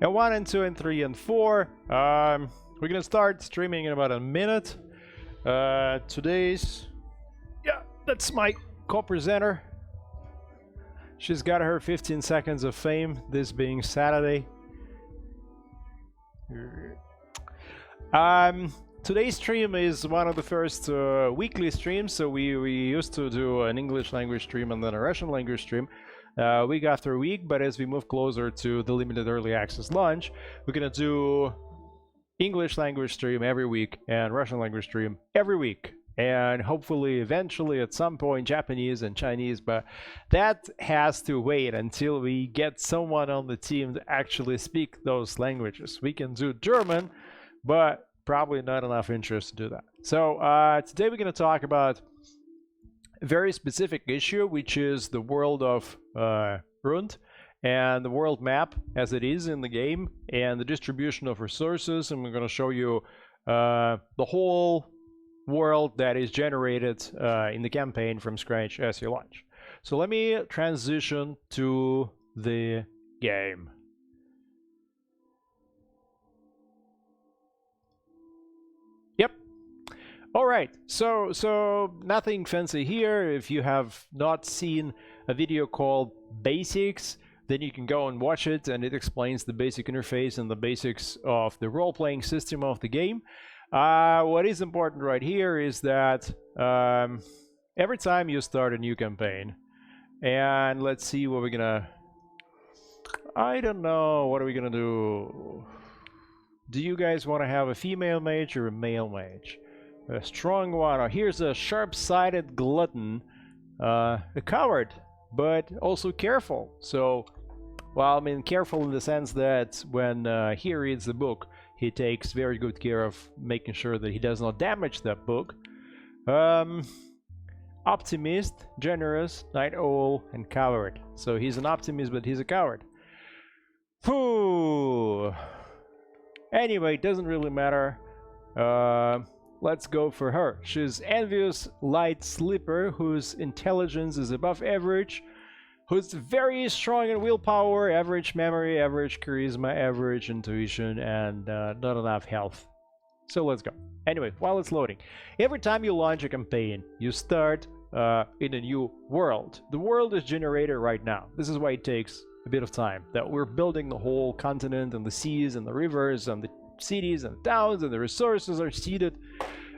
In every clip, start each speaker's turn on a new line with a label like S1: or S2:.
S1: And 1 and 2 and 3 and 4. We're gonna start streaming in about a minute. Today's... Yeah, that's my co-presenter. She's got her 15 seconds of fame, this being Saturday. Today's stream is one of the first weekly streams, so we used to do an English language stream and then a Russian language stream week after week, but as we move closer to the limited early access launch, we're gonna do English language stream every week and Russian language stream every week, and hopefully eventually at some point Japanese and Chinese, but that has to wait until we get someone on the team to actually speak those languages. We can do German, but probably not enough interest to do that. So today we're going to talk about a very specific issue, which is the world of Rund and the world map as it is in the game and the distribution of resources, and we're going to show you the whole world that is generated in the campaign from scratch as you launch. So let me transition to the game. Yep. All right, so nothing fancy here. If you have not seen a video called Basics, then you can go and watch it, and it explains the basic interface and the basics of the role-playing system of the game. What is important right here is that every time you start a new campaign, and let's see what we're gonna... I don't know, what are we gonna do? Do you guys want to have a female mage or a male mage? A strong one. Oh, here's a sharp-sighted glutton, a coward, but also careful. So, well, I mean, careful in the sense that when he reads the book, he takes very good care of making sure that he does not damage that book. Optimist, generous, night owl, and coward. So he's an optimist, but he's a coward. Whew. Anyway, it doesn't really matter. Let's go for her. She's envious light sleeper whose intelligence is above average, who's very strong in willpower, average memory, average charisma, average intuition, and not enough health. So let's go. Anyway, while it's loading, every time you launch a campaign, you start in a new world. The world is generated right now. This is why it takes a bit of time. That we're building the whole continent and the seas and the rivers and the cities and towns, and the resources are seeded.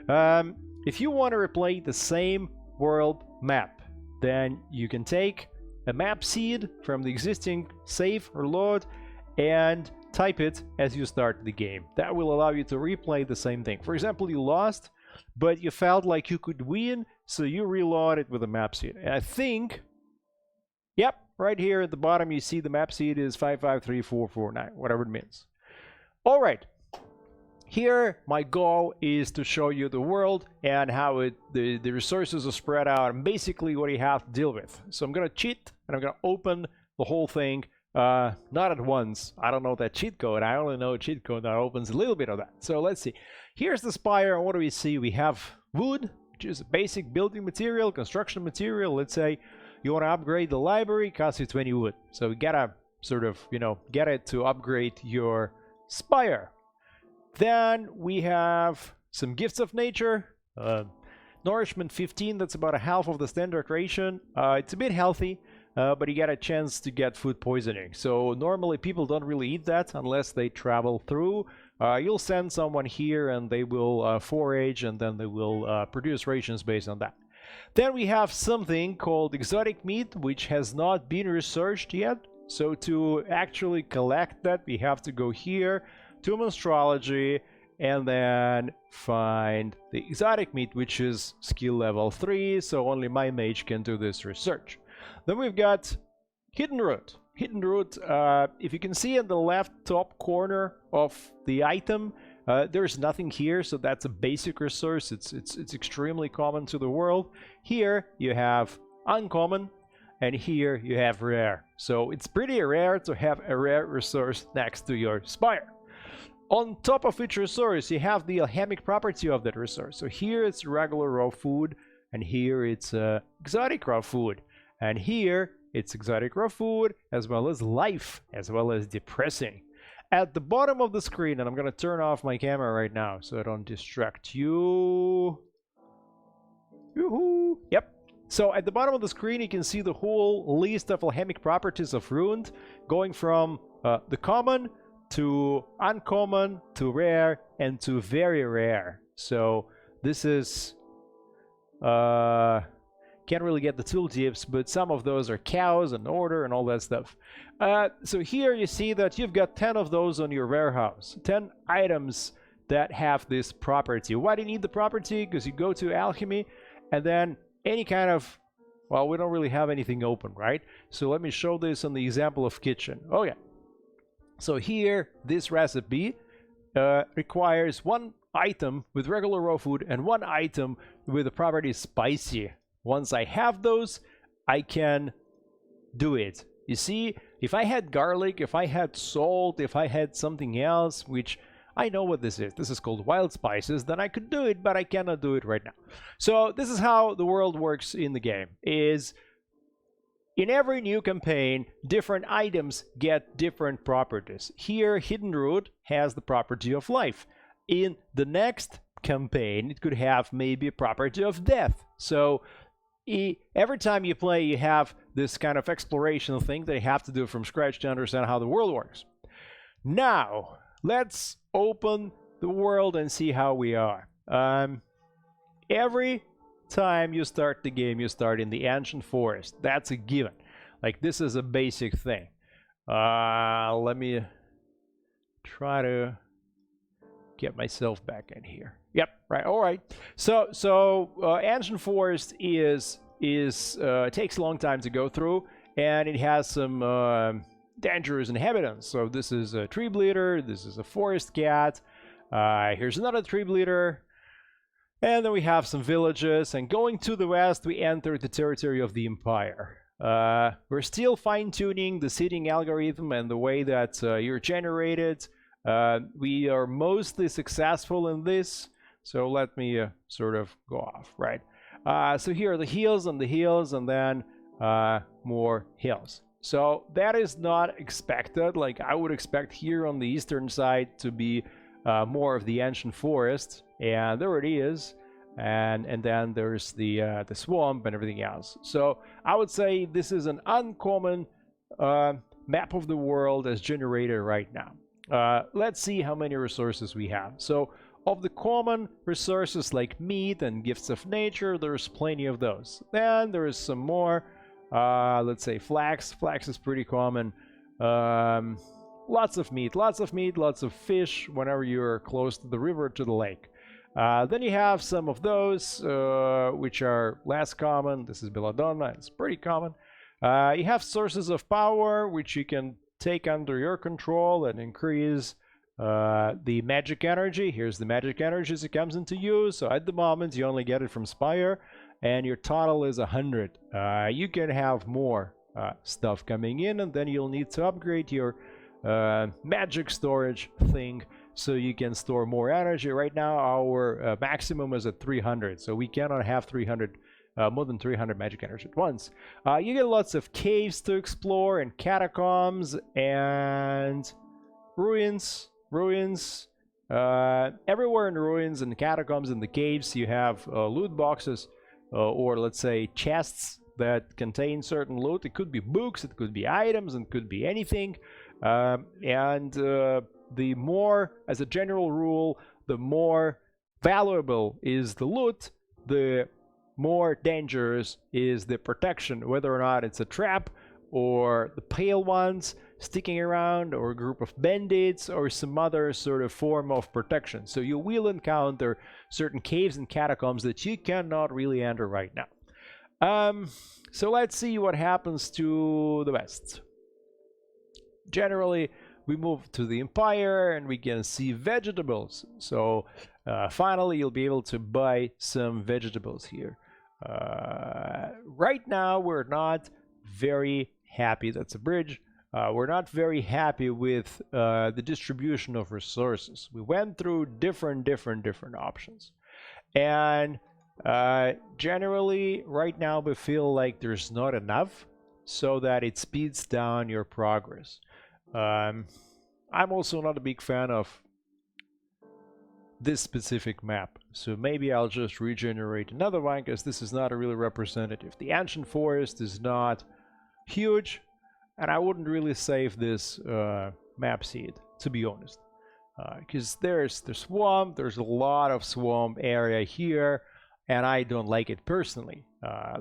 S1: If you want to replay the same world map, then you can take a map seed from the existing save or load and type it as you start the game. That will allow you to replay the same thing. For example, you lost, but you felt like you could win, so you reload it with a map seed. And I think, yep, right here at the bottom you see the map seed is 553449, whatever it means. All right. Here, my goal is to show you the world and how the resources are spread out and basically what you have to deal with. So I'm going to cheat and I'm going to open the whole thing, not at once. I don't know that cheat code. I only know a cheat code that opens a little bit of that. So let's see. Here's the spire, and what do we see? We have wood, which is a basic building material, construction material. Let's say you want to upgrade the library, costs you 20 wood. So we gotta sort of, you know, get it to upgrade your spire. Then we have some gifts of nature, nourishment 15, that's about a half of the standard ration. It's a bit healthy, but you get a chance to get food poisoning. So normally people don't really eat that unless they travel through. You'll send someone here and they will forage, and then they will produce rations based on that. Then we have something called exotic meat, which has not been researched yet. So to actually collect that, we have to go here to Monstrology and then find the exotic meat, which is skill level 3, so only my mage can do this research. Then we've got hidden root. Hidden root, if you can see in the left top corner of the item, there's nothing here, so that's a basic resource. It's extremely common to the world. Here you have uncommon, and here you have rare. So it's pretty rare to have a rare resource next to your spire. On top of each resource, you have the alchemic property of that resource. So here it's regular raw food, and here it's exotic raw food, and here it's exotic raw food, as well as life, as well as depressing. at the bottom of the screen, and I'm gonna turn off my camera right now so I don't distract you. Yoo-hoo! Yep. So at the bottom of the screen, you can see the whole list of alchemic properties of Ruined, going from the common to uncommon to rare and to very rare. So this is can't really get the tooltips, but some of those are cows and order and all that stuff. So here you see that you've got 10 of those on your warehouse, 10 items that have this property. Why do you need the property? Because you go to alchemy, and then any kind of, well, we don't really have anything open, right? So let me show this on the example of kitchen. Oh yeah. So here, this recipe requires one item with regular raw food and one item with the property spicy. Once I have those, I can do it. You see, if I had garlic, if I had salt, if I had something else, which I know what this is called wild spices, then I could do it, but I cannot do it right now. So this is how the world works in the game, is in every new campaign, different items get different properties. Here, Hidden Root has the property of life. In the next campaign, it could have maybe a property of death. So every time you play, you have this kind of exploration thing that you have to do from scratch to understand how the world works. Now, let's open the world and see how we are. Every time you start the game, you start in the ancient forest. That's a given. Like, this is a basic thing. Let me try to get myself back in here. Yep, right, all right. So ancient forest takes a long time to go through, and it has some dangerous inhabitants. So this is a tree bleeder, this is a forest cat, here's another tree bleeder, and then we have some villages, and going to the west, we enter the territory of the Empire. We're still fine-tuning the seeding algorithm and the way that you're generated. We are mostly successful in this, so let me sort of go off, right? So here are the hills and the hills, and then more hills. So that is not expected. Like, I would expect here on the eastern side to be more of the ancient forest, and there it is. And then there's the swamp and everything else. So I would say this is an uncommon map of the world as generated right now. Let's see how many resources we have. So of the common resources like meat and gifts of nature, there's plenty of those. Then there is some more. Let's say flax. Flax is pretty common. Lots of meat, lots of fish whenever you're close to the river, to the lake. Then you have some of those which are less common. This is belladonna, it's pretty common. You have sources of power which you can take under your control and increase the magic energy. Here's the magic energy as it comes into use. So at the moment you only get it from Spire, and your total is 100. You can have more stuff coming in, and then you'll need to upgrade your magic storage thing so you can store more energy. Right now our maximum is at 300, so we cannot have 300 more than 300 magic energy at once. You get lots of caves to explore, and catacombs and ruins. Everywhere in ruins and catacombs and the caves you have loot boxes, or let's say chests that contain certain loot. It could be books, it could be items, and it could be anything. The more, as a general rule, the more valuable is the loot, the more dangerous is the protection, whether or not it's a trap or the pale ones sticking around, or a group of bandits, or some other sort of form of protection. So you will encounter certain caves and catacombs that you cannot really enter right now. So let's see what happens to the west. Generally, we move to the Empire and we can see vegetables. So finally you'll be able to buy some vegetables here. Right now we're not very happy. That's a bridge. We're not very happy with the distribution of resources. We went through different options, and generally right now we feel like there's not enough, so that it speeds down your progress. I'm also not a big fan of this specific map, so maybe I'll just regenerate another one, because this is not a really representative. The ancient forest is not huge, and I wouldn't really save this map seed, to be honest, because there's the swamp, there's a lot of swamp area here, and I don't like it personally.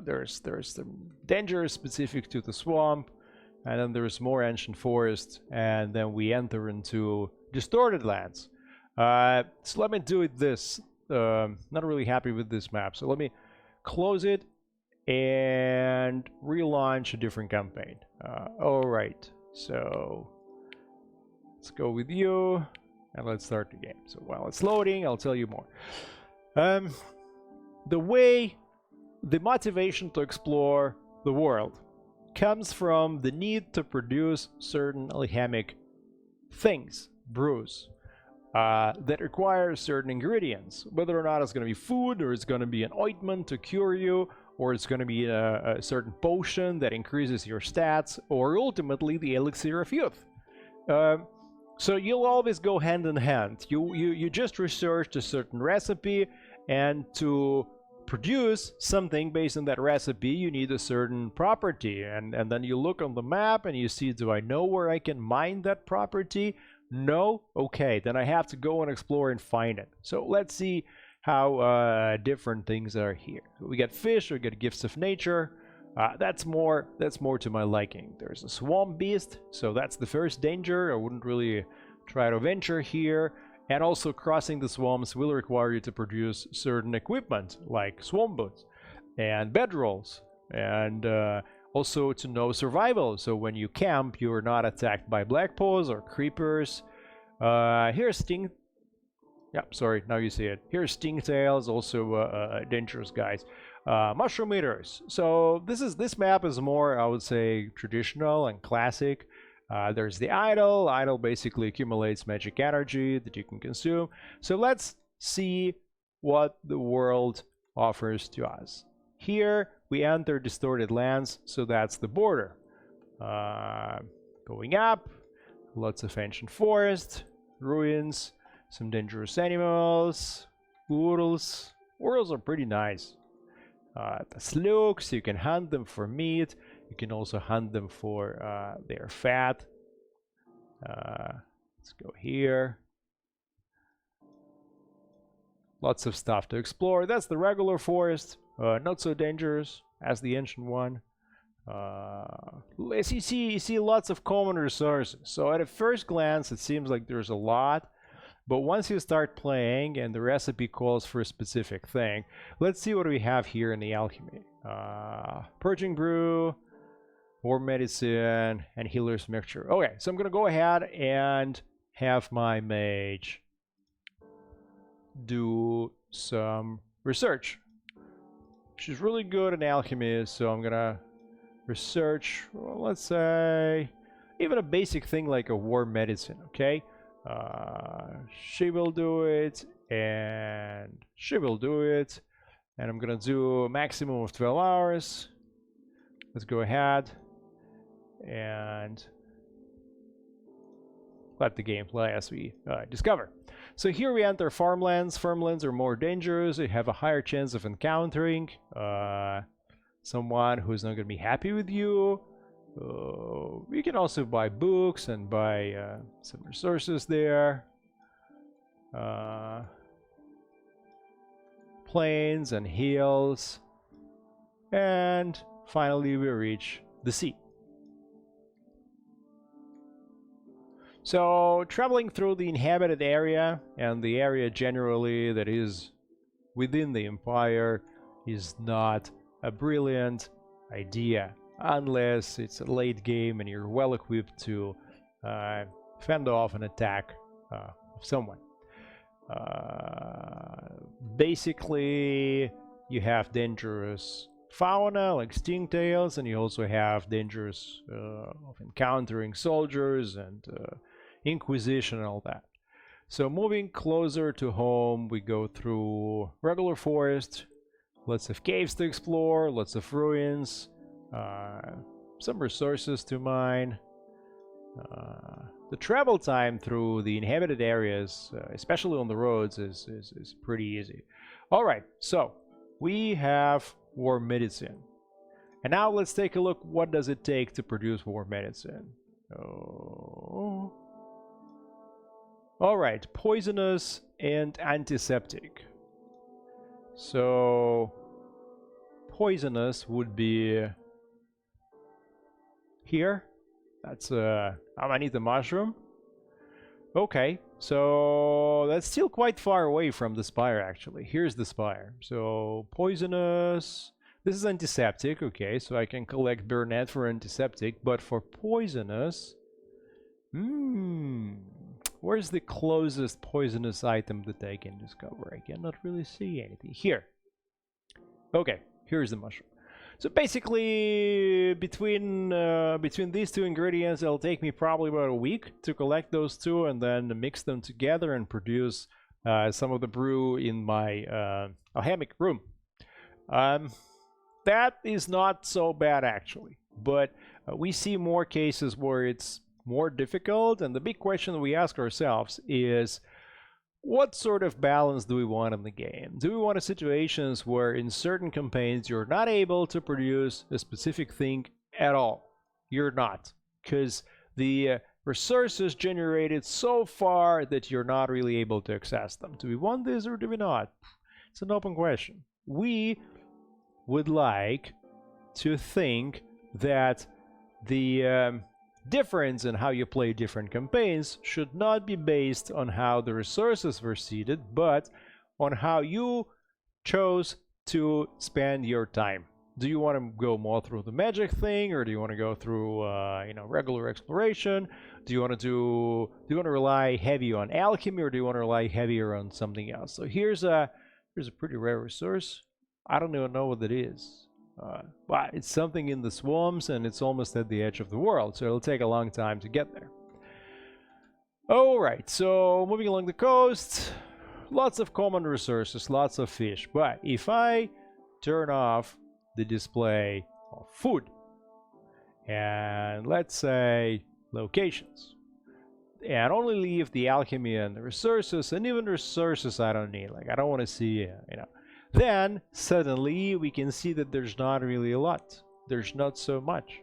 S1: There's the dangers specific to the swamp, and then there's more ancient forest, and then we enter into distorted lands. So let me do it this. Not really happy with this map, so let me close it and relaunch a different campaign. Alright, so let's go with you and let's start the game. So while it's loading, I'll tell you more. The motivation to explore the world comes from the need to produce certain alchemic things, brews, that require certain ingredients. Whether or not it's going to be food, or it's going to be an ointment to cure you, or it's going to be a certain potion that increases your stats, or ultimately the elixir of youth. So you'll always go hand in hand. You just researched a certain recipe, and to produce something based on that recipe, you need a certain property. And then you look on the map and you see, do I know where I can mine that property? No? Okay, then I have to go and explore and find it. So let's see how different things are here. We got fish, we got gifts of nature. That's more to my liking. There's a swamp beast, so that's the first danger. I wouldn't really try to venture here. And also crossing the swamps will require you to produce certain equipment, like swamp boots and bedrolls, and also to know survival, so when you camp, you're not attacked by black paws or creepers. Here's sting. Yeah, sorry, now you see it. Here's stingtails, also dangerous guys. Mushroom eaters. So this map is more, I would say, traditional and classic. There's the idol. Idol basically accumulates magic energy that you can consume. So let's see what the world offers to us. Here we enter distorted lands, so that's the border. Going up, lots of ancient forest, ruins, some dangerous animals, urls. Urls are pretty nice. The slugs, you can hunt them for meat. You can also hunt them for their fat. Let's go here. Lots of stuff to explore. That's the regular forest. Not so dangerous as the ancient one. As you see lots of common resources. So at a first glance, it seems like there's a lot. But once you start playing and the recipe calls for a specific thing, let's see what we have here in the alchemy. Purging brew, warm medicine, and healer's mixture. Okay, so I'm gonna go ahead and have my mage do some research. She's really good in alchemy, so I'm gonna research, well, let's say, even a basic thing like a warm medicine, okay? She will do it, and she will do it, and I'm gonna do a maximum of 12 hours. Let's go ahead and let the game play as we discover. So here we enter farmlands. Farmlands are more dangerous. You have a higher chance of encountering someone who's not going to be happy with you. You can also buy books and buy some resources there. Plains and hills. And finally we reach the sea. So traveling through the inhabited area and the area generally that is within the empire is not a brilliant idea unless it's a late game and you're well equipped to fend off an attack of someone. Basically you have dangerous fauna like stingtails, and you also have dangers of encountering soldiers and Inquisition and all that. So moving closer to home, we go through regular forest, lots of caves to explore, lots of ruins, some resources to mine, The travel time through the inhabited areas, especially on the roads, is pretty easy. All right, so we have warm medicine. And now let's take a look, what does it take to produce warm medicine? Oh. All right, poisonous and antiseptic. So poisonous would be here. That's I need the mushroom. Okay, so that's still quite far away from the spire actually. Here's the spire. So poisonous. This is antiseptic, okay, so I can collect burnet for antiseptic, but for poisonous, where's the closest poisonous item that I can discover? I cannot really see anything. Here. Okay, here's the mushroom. So basically, between these two ingredients, it'll take me probably about a week to collect those two and then mix them together and produce some of the brew in my alchemic room. That is not so bad actually, but we see more cases where it's more difficult, and the big question that we ask ourselves is, what sort of balance do we want in the game? Do we want situations where in certain campaigns you're not able to produce a specific thing at all? You're not, because the resources generated so far that you're not really able to access them. Do we want this or do we not? It's an open question. We would like to think that the difference in how you play different campaigns should not be based on how the resources were seeded, but on how you chose to spend your time. Do you want to go more through the magic thing, or do you want to go through regular exploration? Do you want to rely heavy on alchemy, or do you want to rely heavier on something else? So here's a pretty rare resource. I don't even know what it is. But it's something in the swamps, and it's almost at the edge of the world, so it'll take a long time to get there. Alright, so moving along the coast, lots of common resources, lots of fish, but if I turn off the display of food, and let's say locations, and only leave the alchemy and the resources, and even resources I don't need, like I don't want to see, then suddenly we can see that there's not really a lot. There's not so much.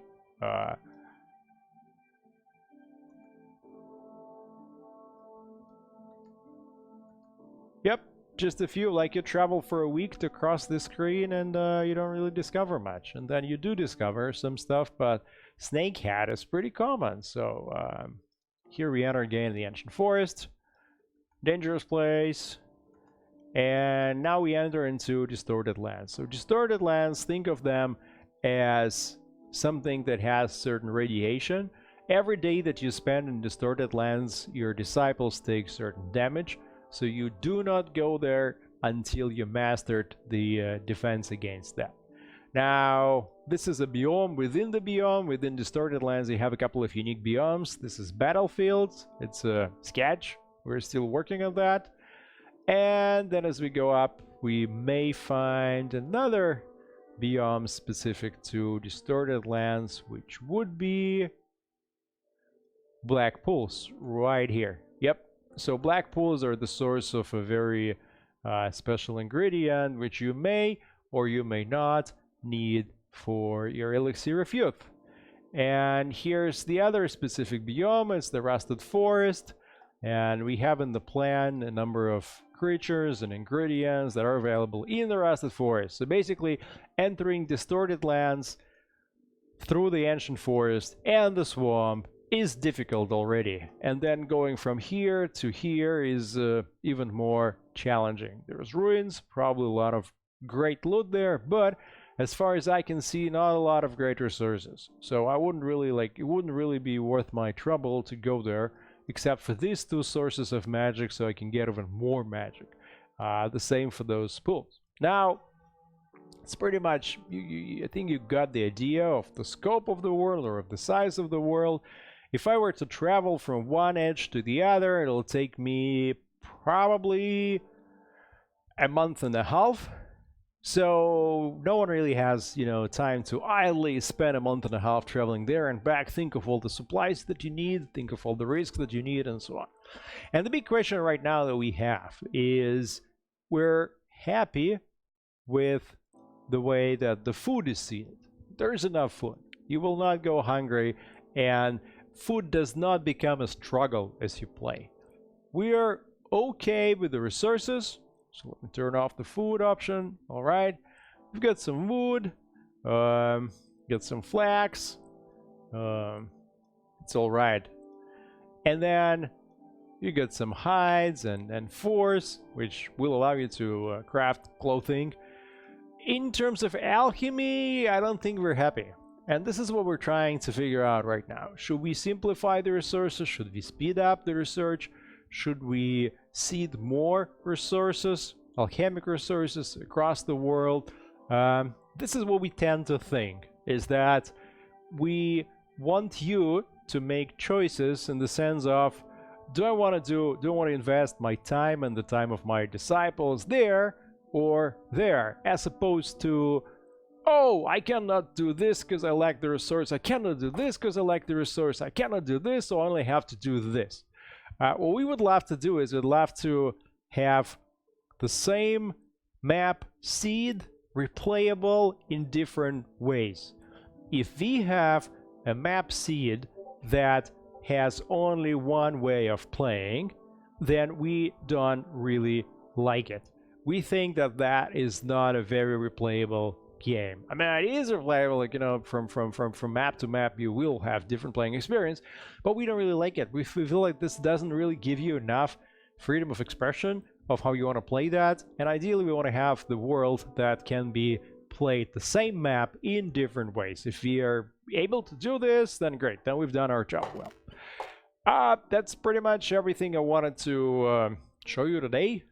S1: Yep, just a few. Like you travel for a week to cross the screen and you don't really discover much. And then you do discover some stuff, but snakehead is pretty common. So here we enter again the ancient forest. Dangerous place. And now we enter into distorted lands. So distorted lands, think of them as something that has certain radiation. Every day that you spend in distorted lands, your disciples take certain damage. So you do not go there until you mastered the defense against that. Now, this is a biome within the biome. Within distorted lands, you have a couple of unique biomes. This is battlefields. It's a sketch. We're still working on that. And then as we go up, we may find another biome specific to distorted lands, which would be black pools right here. Yep. So black pools are the source of a very special ingredient, which you may or you may not need for your elixir of youth. And here's the other specific biome. It's the rusted forest. And we have in the plan a number of creatures and ingredients that are available in the rusted forest. So basically, entering distorted lands through the ancient forest and the swamp is difficult already. And then going from here to here is even more challenging. There's ruins, probably a lot of great loot there, but as far as I can see, not a lot of great resources. So I wouldn't really it wouldn't really be worth my trouble to go there, except for these two sources of magic, so I can get even more magic. The same for those pools. Now, it's pretty much, I think you got the idea of the scope of the world or of the size of the world. If I were to travel from one edge to the other, it'll take me probably a month and a half. So no one really has, time to idly spend a month and a half traveling there and back, think of all the supplies that you need, think of all the risks that you need, and so on. And the big question right now that we have is, we're happy with the way that the food is seated. There's enough food. You will not go hungry, and food does not become a struggle as you play. We are okay with the resources, so let me turn off the food option. All right, we've got some wood, got some flax. It's all right. And then you get some hides and furs, which will allow you to craft clothing. In terms of alchemy, I don't think we're happy. And this is what we're trying to figure out right now. Should we simplify the resources? Should we speed up the research? Should we seed more resources, alchemic resources, across the world? This is what we tend to think, is that we want you to make choices in the sense of, do I want to invest my time and the time of my disciples there or there, as opposed to, oh, I cannot do this because I lack the resource, I cannot do this because I lack the resource, I cannot do this, so I only have to do this. What we would love to do is we'd love to have the same map seed replayable in different ways. If we have a map seed that has only one way of playing, then we don't really like it. We think that that is not a very replayable game. I mean, it is replayable, like, from map to map, you will have different playing experience, but we don't really like it. We feel like this doesn't really give you enough freedom of expression of how you want to play that, and ideally we want to have the world that can be played the same map in different ways. If we are able to do this, then great, then we've done our job well. That's pretty much everything I wanted to show you today.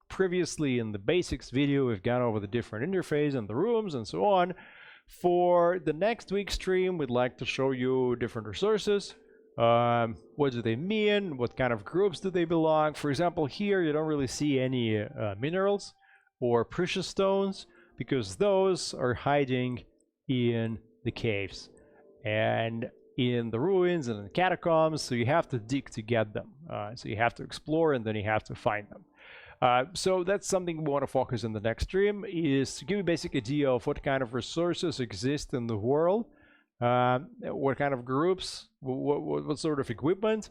S1: Previously in the basics video, we've gone over the different interface and the rooms and so on. For the next week's stream, we'd like to show you different resources. What do they mean? What kind of groups do they belong? For example, here you don't really see any minerals or precious stones, because those are hiding in the caves and in the ruins and in the catacombs, so you have to dig to get them. So you have to explore and then you have to find them. So that's something we want to focus in the next stream, is to give you a basic idea of what kind of resources exist in the world, what kind of groups, what sort of equipment,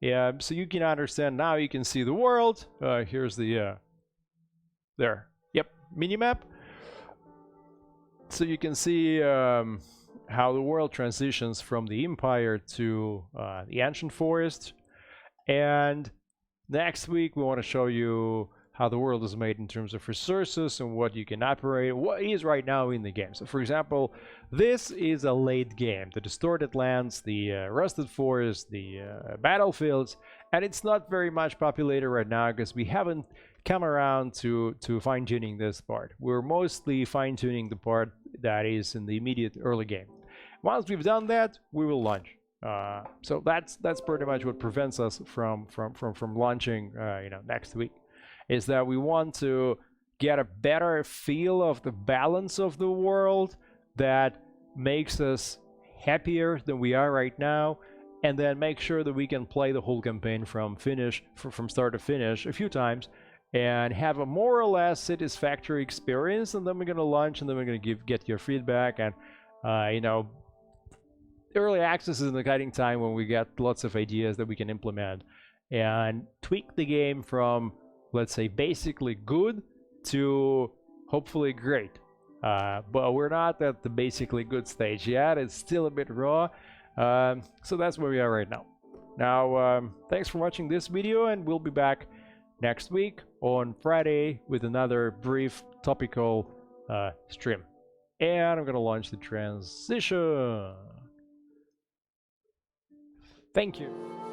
S1: so you can understand. Now you can see the world. Here's the minimap, so you can see how the world transitions from the Empire to the Ancient Forest. And next week we want to show you how the world is made in terms of resources and what you can operate, what is right now in the game. So for example, this is a late game. The distorted lands, the rusted forest, the battlefields, and it's not very much populated right now because we haven't come around to fine-tuning this part. We're mostly fine-tuning the part that is in the immediate early game. Once we've done that, we will launch. So that's pretty much what prevents us from launching next week, is that we want to get a better feel of the balance of the world that makes us happier than we are right now, and then make sure that we can play the whole campaign from start to finish a few times and have a more or less satisfactory experience. And then we're going to launch, and then we're going to get your feedback. And early access is an exciting time when we get lots of ideas that we can implement and tweak the game from, let's say, basically good to hopefully great. But we're not at the basically good stage yet. It's still a bit raw. So that's where we are right now. Now, thanks for watching this video, and we'll be back next week on Friday with another brief topical stream. And I'm going to launch the transition. Thank you.